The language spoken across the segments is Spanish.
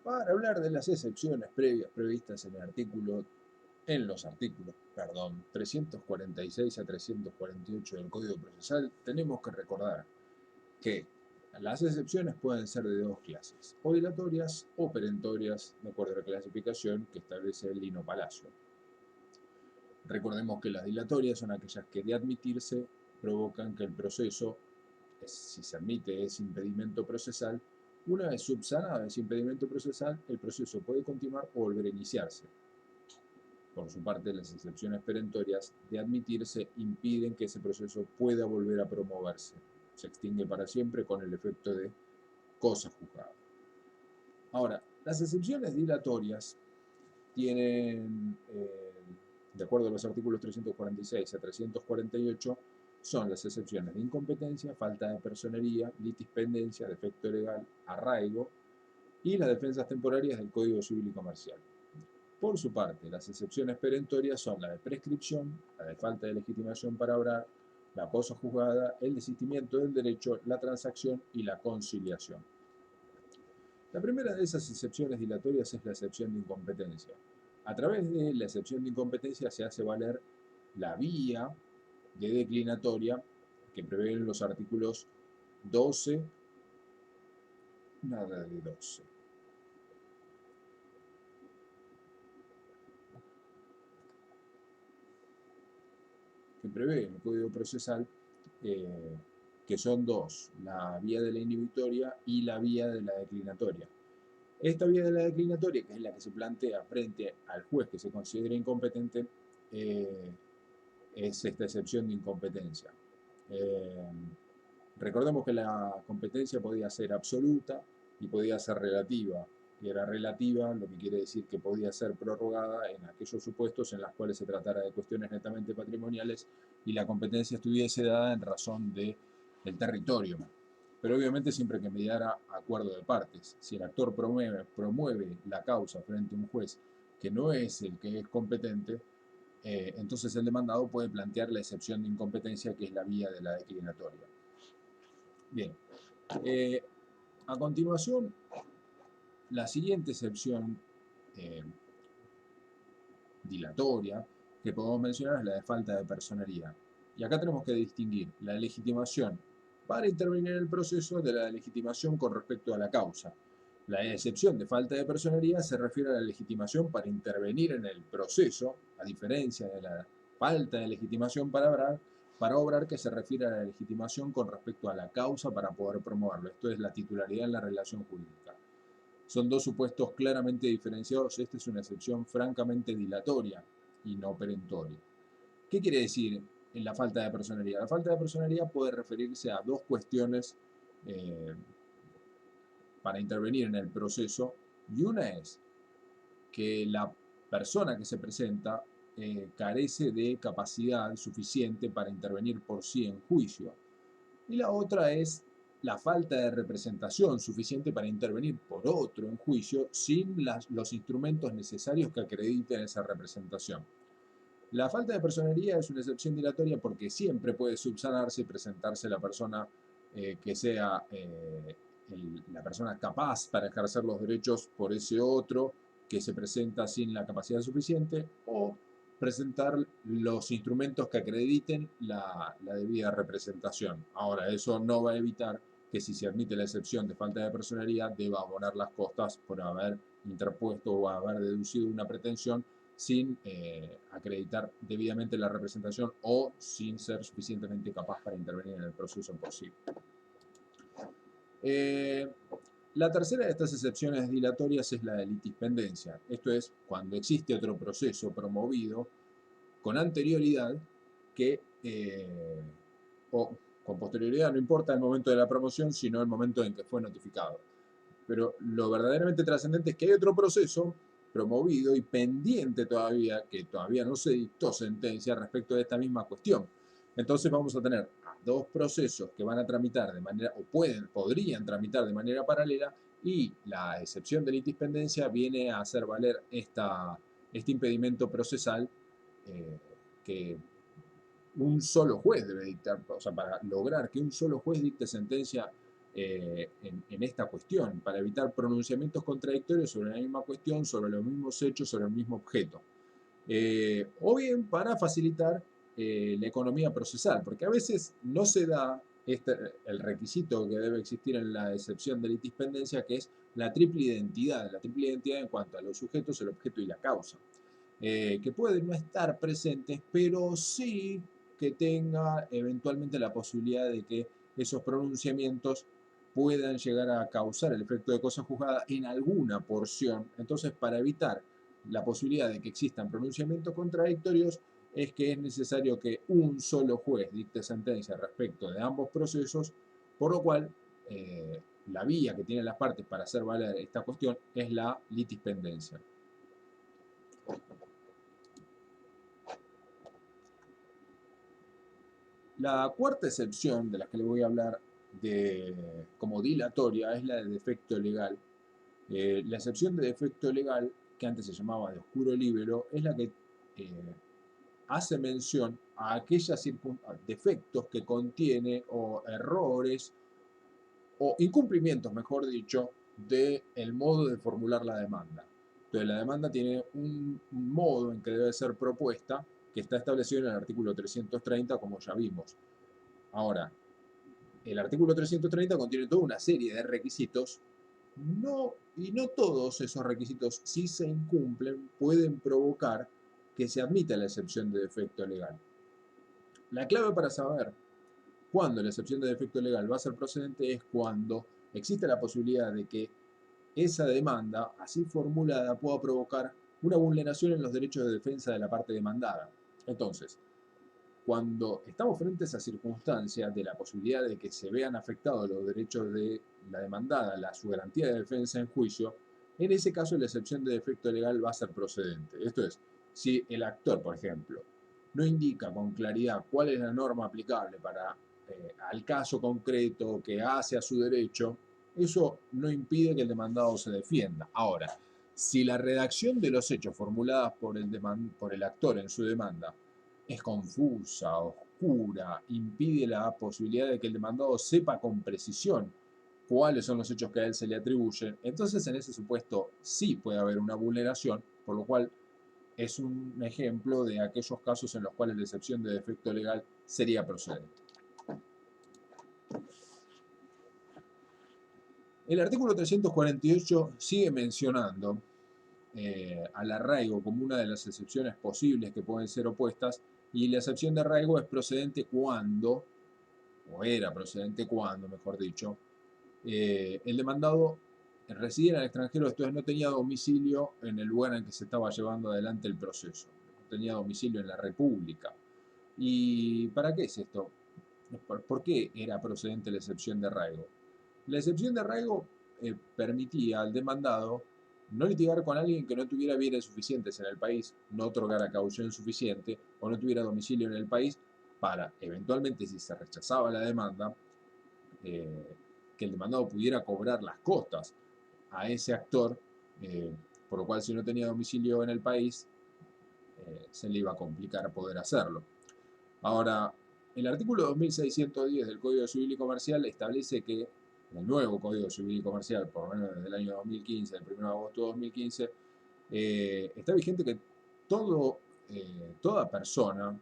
para hablar de las excepciones previas previstas en los artículos, 346 a 348 del Código Procesal. Tenemos que recordar que las excepciones pueden ser de dos clases, o dilatorias o perentorias, de acuerdo a la clasificación que establece el Lino Palacio. Recordemos que las dilatorias son aquellas que de admitirse provocan que el proceso, si se admite ese impedimento procesal, una vez subsanado ese impedimento procesal, el proceso puede continuar o volver a iniciarse. Por su parte, las excepciones perentorias de admitirse impiden que ese proceso pueda volver a promoverse. Se extingue para siempre con el efecto de cosa juzgada. Ahora, las excepciones dilatorias tienen, de acuerdo a los artículos 346 a 348, son las excepciones de incompetencia, falta de personería, litispendencia, defecto legal, arraigo y las defensas temporarias del Código Civil y Comercial. Por su parte, las excepciones perentorias son la de prescripción, la de falta de legitimación para obrar, la cosa juzgada, el desistimiento del derecho, la transacción y la conciliación. La primera de esas excepciones dilatorias es la excepción de incompetencia. A través de la excepción de incompetencia se hace valer la vía de declinatoria que prevén los artículos 12, nada de 12. Que prevé el Código Procesal, que son dos, la vía de la inhibitoria y la vía de la declinatoria. Esta vía de la declinatoria, que es la que se plantea frente al juez que se considera incompetente, es esta excepción de incompetencia. Recordemos que la competencia podía ser absoluta y podía ser relativa. Y era relativa, lo que quiere decir que podía ser prorrogada en aquellos supuestos en los cuales se tratara de cuestiones netamente patrimoniales y la competencia estuviese dada en razón del territorio. Pero obviamente siempre que mediara acuerdo de partes. Si el actor promueve la causa frente a un juez que no es el que es competente, entonces el demandado puede plantear la excepción de incompetencia, que es la vía de la declinatoria. Bien, a continuación, la siguiente excepción dilatoria que podemos mencionar es la de falta de personería. Y acá tenemos que distinguir la legitimación para intervenir en el proceso de la legitimación con respecto a la causa. La excepción de falta de personería se refiere a la legitimación para intervenir en el proceso, a diferencia de la falta de legitimación para obrar, que se refiere a la legitimación con respecto a la causa para poder promoverlo. Esto es la titularidad en la relación jurídica. Son dos supuestos claramente diferenciados. Esta es una excepción francamente dilatoria y no perentoria. ¿Qué quiere decir en la falta de personería? La falta de personería puede referirse a dos cuestiones para intervenir en el proceso, y una es que la persona que se presenta carece de capacidad suficiente para intervenir por sí en juicio, y la otra es la falta de representación suficiente para intervenir por otro en juicio sin los instrumentos necesarios que acrediten esa representación. La falta de personería es una excepción dilatoria porque siempre puede subsanarse y presentarse la persona que sea la persona capaz para ejercer los derechos por ese otro que se presenta sin la capacidad suficiente, o presentar los instrumentos que acrediten la debida representación. Ahora, eso no va a evitar que, si se admite la excepción de falta de personería, deba abonar las costas por haber interpuesto o haber deducido una pretensión sin acreditar debidamente la representación o sin ser suficientemente capaz para intervenir en el proceso por sí. La tercera de estas excepciones dilatorias es la de litispendencia. Esto es cuando existe otro proceso promovido con anterioridad que, o con posterioridad, no importa el momento de la promoción, sino el momento en que fue notificado. Pero lo verdaderamente trascendente es que hay otro proceso promovido y pendiente todavía, que todavía no se dictó sentencia respecto de esta misma cuestión. Entonces vamos a tener dos procesos que van a tramitar de manera, o podrían tramitar de manera paralela, y la excepción de litispendencia viene a hacer valer este impedimento procesal que un solo juez debe dictar, o sea, para lograr que un solo juez dicte sentencia en esta cuestión, para evitar pronunciamientos contradictorios sobre la misma cuestión, sobre los mismos hechos, sobre el mismo objeto. O bien para facilitar la economía procesal, porque a veces no se da el requisito que debe existir en la excepción de litispendencia, que es la triple identidad en cuanto a los sujetos, el objeto y la causa, que pueden no estar presentes, pero sí que tenga eventualmente la posibilidad de que esos pronunciamientos puedan llegar a causar el efecto de cosa juzgada en alguna porción. Entonces, para evitar la posibilidad de que existan pronunciamientos contradictorios, es que es necesario que un solo juez dicte sentencia respecto de ambos procesos, por lo cual la vía que tienen las partes para hacer valer esta cuestión es la litispendencia. La cuarta excepción de la que le voy a hablar como dilatoria es la de defecto legal. La excepción de defecto legal, que antes se llamaba de oscuro libero, es la que hace mención a aquellos defectos que contiene o errores o incumplimientos, mejor dicho, del modo de formular la demanda. Entonces la demanda tiene un modo en que debe ser propuesta que está establecido en el artículo 330, como ya vimos. Ahora, el artículo 330 contiene toda una serie de requisitos, y no todos esos requisitos, si se incumplen, pueden provocar que se admita la excepción de defecto legal. La clave para saber cuándo la excepción de defecto legal va a ser procedente es cuando existe la posibilidad de que esa demanda, así formulada, pueda provocar una vulneración en los derechos de defensa de la parte demandada. Entonces, cuando estamos frente a esa circunstancia de la posibilidad de que se vean afectados los derechos de la demandada, su garantía de defensa en juicio, en ese caso la excepción de defecto legal va a ser procedente. Esto es, si el actor, por ejemplo, no indica con claridad cuál es la norma aplicable para al caso concreto que hace a su derecho, eso no impide que el demandado se defienda. Ahora, si la redacción de los hechos formuladas por el actor en su demanda es confusa, oscura, impide la posibilidad de que el demandado sepa con precisión cuáles son los hechos que a él se le atribuyen, entonces en ese supuesto sí puede haber una vulneración, por lo cual es un ejemplo de aquellos casos en los cuales la excepción de defecto legal sería procedente. El artículo 348 sigue mencionando al arraigo como una de las excepciones posibles que pueden ser opuestas, y la excepción de arraigo es procedente cuando, o era procedente cuando, mejor dicho, el demandado residía en el extranjero, esto es, no tenía domicilio en el lugar en que se estaba llevando adelante el proceso, no tenía domicilio en la República. ¿Y para qué es esto? ¿Por qué era procedente la excepción de arraigo? La excepción de arraigo permitía al demandado no litigar con alguien que no tuviera bienes suficientes en el país, no otorgara caución suficiente o no tuviera domicilio en el país para, eventualmente, si se rechazaba la demanda, que el demandado pudiera cobrar las costas a ese actor, por lo cual si no tenía domicilio en el país, se le iba a complicar poder hacerlo. Ahora, el artículo 2610 del Código Civil y Comercial establece que el nuevo Código Civil y Comercial, por lo menos desde el año 2015, el 1 de agosto de 2015, está vigente que toda persona,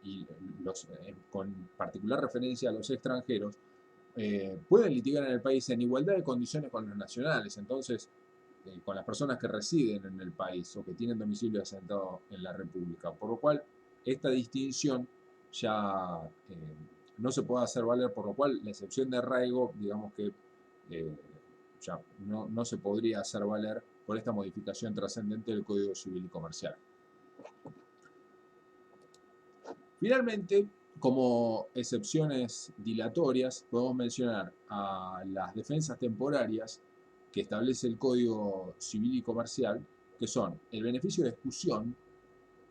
y con particular referencia a los extranjeros, pueden litigar en el país en igualdad de condiciones con los nacionales, entonces con las personas que residen en el país o que tienen domicilio asentado en la República, por lo cual esta distinción ya no se puede hacer valer, por lo cual la excepción de arraigo, digamos que ya no se podría hacer valer por esta modificación trascendente del Código Civil y Comercial. Finalmente, como excepciones dilatorias, podemos mencionar a las defensas temporarias que establece el Código Civil y Comercial, que son el beneficio de exclusión,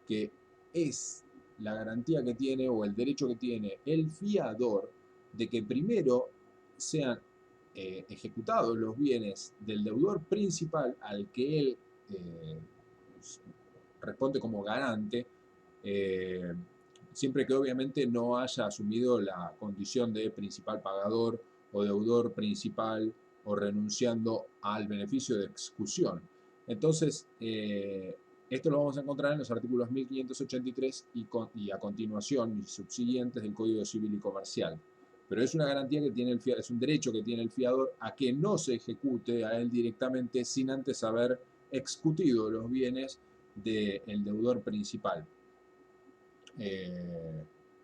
que es la garantía que tiene o el derecho que tiene el fiador de que primero sean ejecutados los bienes del deudor principal al que él responde como garante, siempre que obviamente no haya asumido la condición de principal pagador o deudor principal o renunciando al beneficio de excusión. Entonces, esto lo vamos a encontrar en los artículos 1583 y a continuación y subsiguientes del Código Civil y Comercial. Pero es una garantía que tiene el fiador, es un derecho que tiene el fiador a que no se ejecute a él directamente sin antes haber excutido los bienes del deudor principal.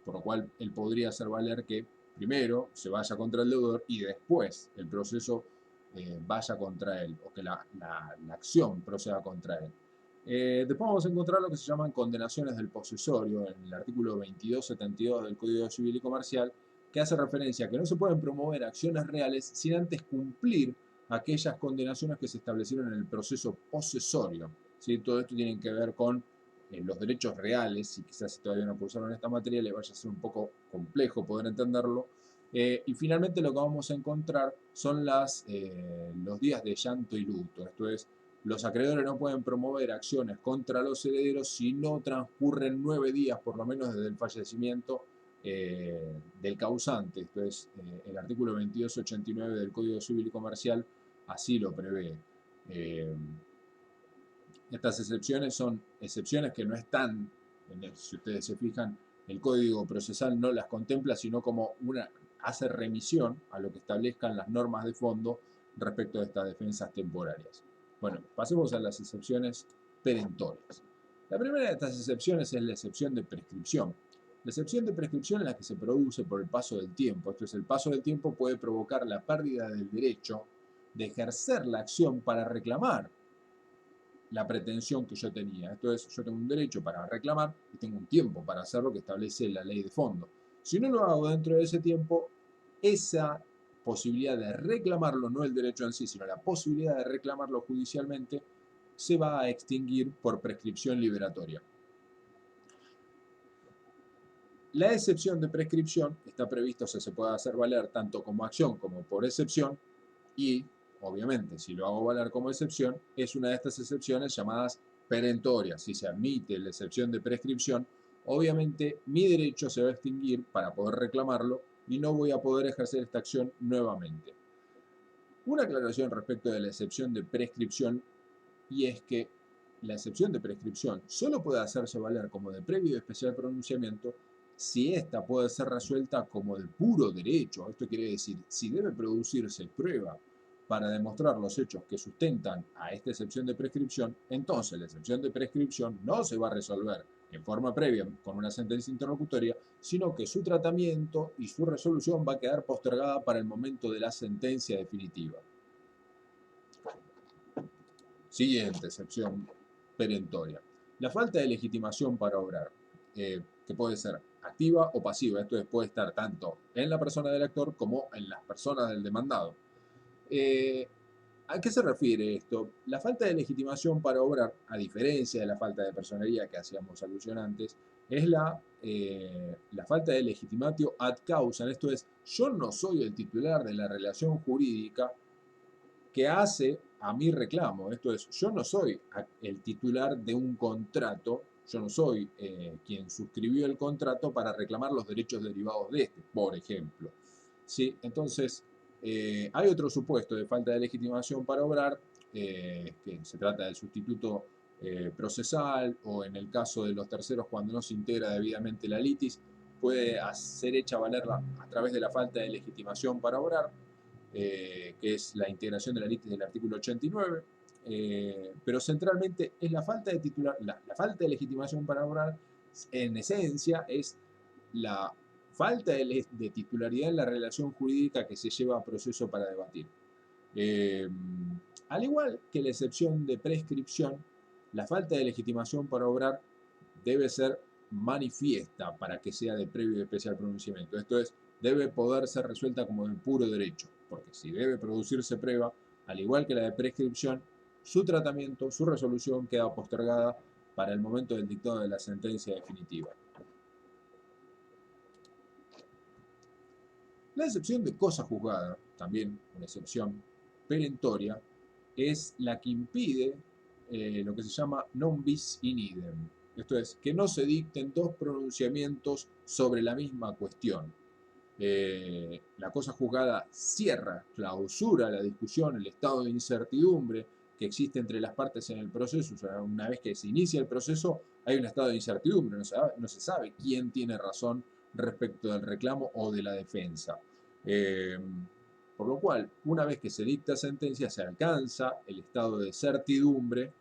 Por lo cual él podría hacer valer que primero se vaya contra el deudor y después el proceso vaya contra él, o que la acción proceda contra él. Después vamos a encontrar lo que se llaman condenaciones del posesorio en el artículo 2272 del Código Civil y Comercial, que hace referencia a que no se pueden promover acciones reales sin antes cumplir aquellas condenaciones que se establecieron en el proceso posesorio. ¿Sí? Todo esto tiene que ver con los derechos reales, y quizás si todavía no cursaron esta materia les vaya a ser un poco complejo poder entenderlo. Y finalmente lo que vamos a encontrar son los días de llanto y luto. Esto es, los acreedores no pueden promover acciones contra los herederos si no transcurren 9 días por lo menos desde el fallecimiento del causante. Esto es, el artículo 2289 del Código Civil y Comercial así lo prevé. Estas excepciones son excepciones que no están, si ustedes se fijan, el Código Procesal no las contempla, sino como hace remisión a lo que establezcan las normas de fondo respecto de estas defensas temporarias. Bueno, pasemos a las excepciones perentorias. La primera de estas excepciones es la excepción de prescripción. La excepción de prescripción es la que se produce por el paso del tiempo. Esto es, el paso del tiempo puede provocar la pérdida del derecho de ejercer la acción para reclamar la pretensión que yo tenía. Esto es, yo tengo un derecho para reclamar y tengo un tiempo para hacer lo que establece la ley de fondo. Si no lo hago dentro de ese tiempo, esa posibilidad de reclamarlo, no el derecho en sí, sino la posibilidad de reclamarlo judicialmente, se va a extinguir por prescripción liberatoria. La excepción de prescripción está prevista, o sea, se puede hacer valer tanto como acción como por excepción, y obviamente si lo hago valer como excepción, es una de estas excepciones llamadas perentorias. Si se admite la excepción de prescripción, obviamente mi derecho se va a extinguir para poder reclamarlo y no voy a poder ejercer esta acción nuevamente. Una aclaración respecto de la excepción de prescripción, y es que la excepción de prescripción solo puede hacerse valer como de previo y especial pronunciamiento si ésta puede ser resuelta como de puro derecho. Esto quiere decir, si debe producirse prueba para demostrar los hechos que sustentan a esta excepción de prescripción, entonces la excepción de prescripción no se va a resolver en forma previa con una sentencia interlocutoria, sino que su tratamiento y su resolución va a quedar postergada para el momento de la sentencia definitiva. Siguiente excepción perentoria. La falta de legitimación para obrar, que puede ser activa o pasiva. Esto puede estar tanto en la persona del actor como en las personas del demandado. ¿A qué se refiere esto? La falta de legitimación para obrar, a diferencia de la falta de personería que hacíamos alusión antes, es la falta de legitimatio ad causa. Esto es, yo no soy el titular de la relación jurídica que hace a mi reclamo. Esto es, yo no soy el titular de un contrato, yo no soy quien suscribió el contrato para reclamar los derechos derivados de este, por ejemplo. ¿Sí? Entonces, hay otro supuesto de falta de legitimación para obrar, que se trata del sustituto procesal, o en el caso de los terceros, cuando no se integra debidamente la litis, puede ser hecha valer a través de la falta de legitimación para obrar, que es la integración de la litis del artículo 89, pero centralmente es la falta de la falta de legitimación para obrar, en esencia, es la falta de titularidad en la relación jurídica que se lleva a proceso para debatir. Al igual que la excepción de prescripción, la falta de legitimación para obrar debe ser manifiesta para que sea de previo y especial pronunciamiento. Esto es, debe poder ser resuelta como de puro derecho, porque si debe producirse prueba, al igual que la de prescripción, su tratamiento, su resolución queda postergada para el momento del dictado de la sentencia definitiva. La excepción de cosa juzgada, también una excepción perentoria, es la que impide lo que se llama non bis in idem. Esto es, que no se dicten dos pronunciamientos sobre la misma cuestión. La cosa juzgada cierra, clausura la discusión, el estado de incertidumbre que existe entre las partes en el proceso. O sea, una vez que se inicia el proceso, hay un estado de incertidumbre, no se sabe quién tiene razón respecto del reclamo o de la defensa. Por lo cual, una vez que se dicta sentencia, se alcanza el estado de certidumbre.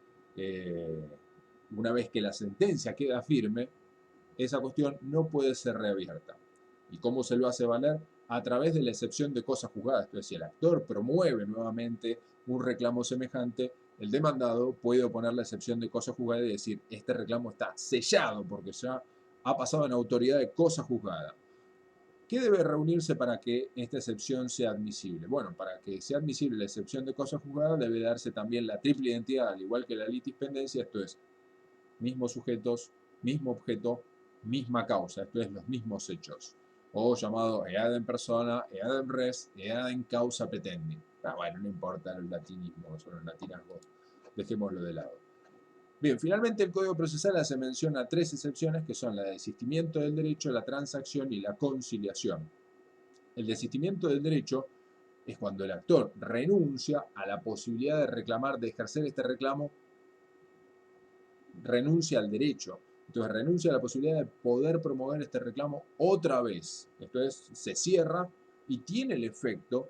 Una vez que la sentencia queda firme, esa cuestión no puede ser reabierta. ¿Y cómo se lo hace valer? A través de la excepción de cosas juzgadas. Entonces, si el actor promueve nuevamente un reclamo semejante, el demandado puede oponer la excepción de cosas juzgadas y decir, este reclamo está sellado porque ya ha pasado en autoridad de cosa juzgada. ¿Qué debe reunirse para que esta excepción sea admisible? Bueno, para que sea admisible la excepción de cosa juzgada debe darse también la triple identidad, al igual que la litispendencia, esto es, mismos sujetos, mismo objeto, misma causa, esto es, los mismos hechos. O llamado eadem persona, eadem res, eadem causa petendi. Bueno, no importa los latinismos o los latinazgos, dejémoslo de lado. Bien, finalmente el Código Procesal hace mención a tres excepciones que son la de desistimiento del derecho, la transacción y la conciliación. El desistimiento del derecho es cuando el actor renuncia a la posibilidad de reclamar, de ejercer este reclamo, renuncia al derecho. Entonces renuncia a la posibilidad de poder promover este reclamo otra vez. Esto es, se cierra y tiene el efecto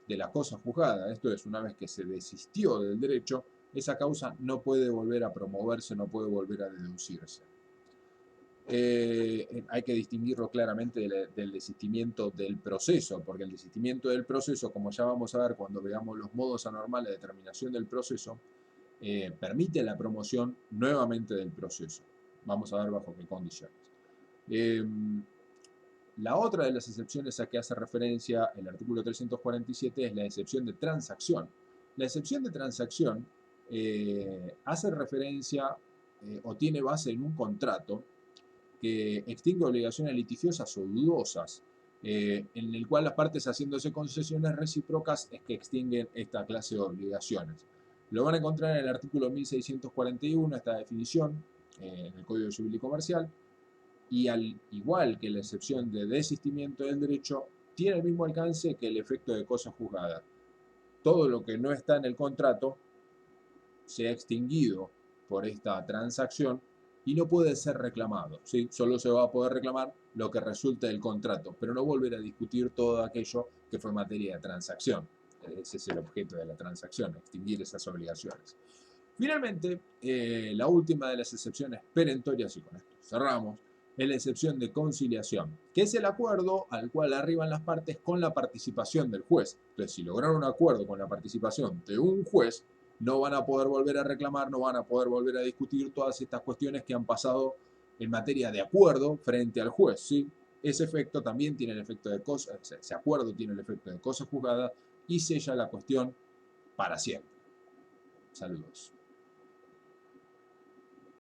de la cosa juzgada. Esto es, una vez que se desistió del derecho, esa causa no puede volver a promoverse, no puede volver a deducirse. Hay que distinguirlo claramente del desistimiento del proceso, porque el desistimiento del proceso, como ya vamos a ver cuando veamos los modos anormales de determinación del proceso, permite la promoción nuevamente del proceso. Vamos a ver bajo qué condiciones. La otra de las excepciones a que hace referencia el artículo 347 es la excepción de transacción. La excepción de transacción hace referencia o tiene base en un contrato que extingue obligaciones litigiosas o dudosas, en el cual las partes haciéndose concesiones recíprocas es que extinguen esta clase de obligaciones. Lo van a encontrar en el artículo 1641, esta definición, en el Código Civil y Comercial, y al igual que la excepción de desistimiento del derecho, tiene el mismo alcance que el efecto de cosa juzgada. Todo lo que no está en el contrato se ha extinguido por esta transacción y no puede ser reclamado, ¿sí? Solo se va a poder reclamar lo que resulte del contrato, pero no volver a discutir todo aquello que fue materia de transacción. Ese es el objeto de la transacción, extinguir esas obligaciones. Finalmente, la última de las excepciones perentorias, y con esto cerramos, es la excepción de conciliación, que es el acuerdo al cual arriban las partes con la participación del juez. Entonces, si lograron un acuerdo con la participación de un juez, no van a poder volver a reclamar, no van a poder volver a discutir todas estas cuestiones que han pasado en materia de acuerdo frente al juez, ¿sí? Ese efecto también tiene el efecto de cosa, ese acuerdo tiene el efecto de cosa juzgada y sella la cuestión para siempre. Saludos.